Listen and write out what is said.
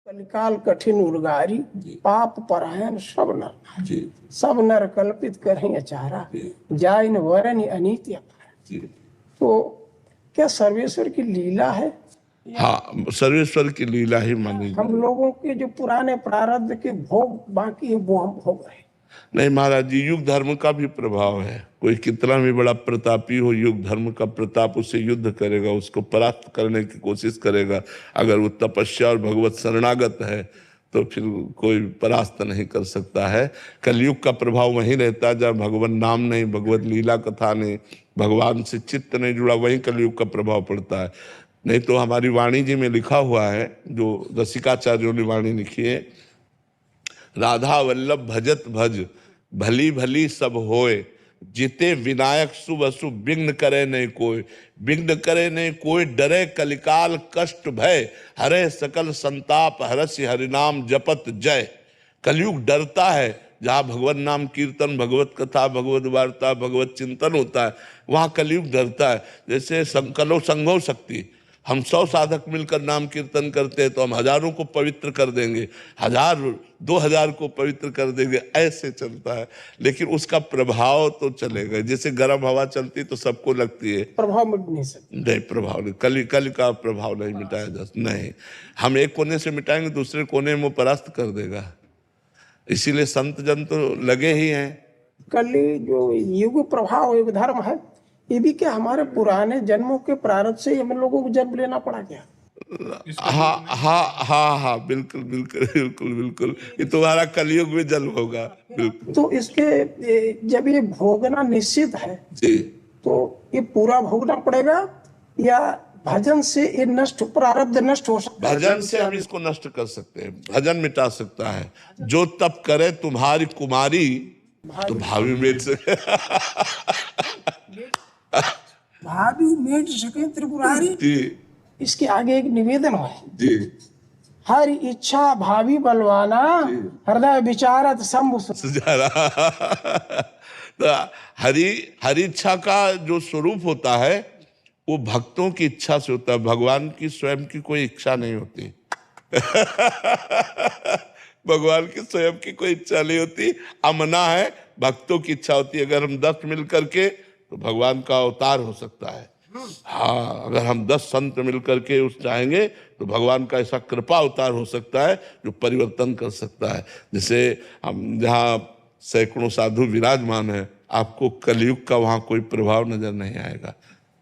कलिकाल कठिन उर्गारी पाप परायण सब नर जी सब नर कल्पित करें अचारा जाय न वरन अनीति अपारा। जी। तो क्या सर्वेश्वर की लीला है? हाँ, सर्वेश्वर की लीला ही मानी हम लोगों के जो पुराने प्रारब्ध के भोग बाकी है वो हम भोग रहे हैं। नहीं महाराज जी, युग धर्म का भी प्रभाव है। कोई कितना भी बड़ा प्रतापी हो, युग धर्म का प्रताप उससे युद्ध करेगा, उसको परास्त करने की कोशिश करेगा। अगर वो तपस्या और भगवत शरणागत है तो फिर कोई परास्त नहीं कर सकता है। कलयुग का प्रभाव वहीं रहता है जब भगवान नाम नहीं, भगवत लीला कथा नहीं, भगवान से चित्त नहीं जुड़ा, वहीं कलयुग का प्रभाव पड़ता है। नहीं तो हमारी वाणी जी में लिखा हुआ है, जो रसिकाचार्यों ने वाणी लिखी है, राधा वल्लभ भजत भज भली भली सब होए, जिते विनायक शुभ अशुभ विघ्न करे नहीं कोई, विघ्न करे नहीं कोई, डरे कलिकाल कष्ट भय, हरे सकल संताप, हरसि हरिनाम जपत जय। कलयुग डरता है जहाँ भगवत नाम कीर्तन, भगवत कथा, भगवत वार्ता, भगवत चिंतन होता है, वहाँ कलयुग डरता है। जैसे कलो संगो शक्ति, हम 100 साधक मिलकर नाम कीर्तन करते हैं तो हम हजारों को पवित्र कर देंगे, 1000-2000 को पवित्र कर देंगे, ऐसे चलता है। लेकिन उसका प्रभाव तो चलेगा। जैसे गर्म हवा चलती तो सबको लगती है, प्रभाव मिट नहीं सकता। नहीं प्रभाव नहीं, कल का प्रभाव नहीं मिटाया जा सकता। नहीं, हम एक कोने से मिटाएंगे दूसरे कोने में वो परास्त कर देगा। इसीलिए संत जन तो लगे ही हैं। कली जो युग प्रभाव युग धर्म है, ये भी क्या हमारे पुराने जन्मों के प्रारब्ध से हम लोगों को जन्म लेना पड़ा क्या? हाँ हाँ हाँ हाँ, बिल्कुल बिल्कुल बिल्कुल बिल्कुल, ये तुम्हारा कलयुग में जन्म होगा। बिल्कुल। तो इसके जब ये भोगना निश्चित है जी, तो ये पूरा भोगना पड़ेगा या भजन से ये नष्ट प्रारब्ध नष्ट हो सकता है? भजन से हम इसको नष्ट कर सकते हैं, भजन मिटा सकता है। जो तप करे तुम्हारी कुमारी तो भावी मिट सके। भावी मिट सके त्रिपुरारी। जी इसके आगे एक निवेदन है, जी हर इच्छा भावी बलवाना, हृदय विचारत शंभु सुजारा। तो हरि इच्छा का जो स्वरूप होता है वो भक्तों की इच्छा से होता है, भगवान की स्वयं की कोई इच्छा नहीं होती। भगवान की स्वयं की कोई इच्छा नहीं होती, अमना है, भक्तों की इच्छा होती है। अगर हम 10 मिल करके तो भगवान का अवतार हो सकता है। हाँ, अगर हम 10 संत मिल करके उस चाहेंगे तो भगवान का ऐसा कृपा अवतार हो सकता है जो परिवर्तन कर सकता है। जैसे हम जहाँ सैकड़ों साधु विराजमान है, आपको कलयुग का वहाँ कोई प्रभाव नजर नहीं आएगा।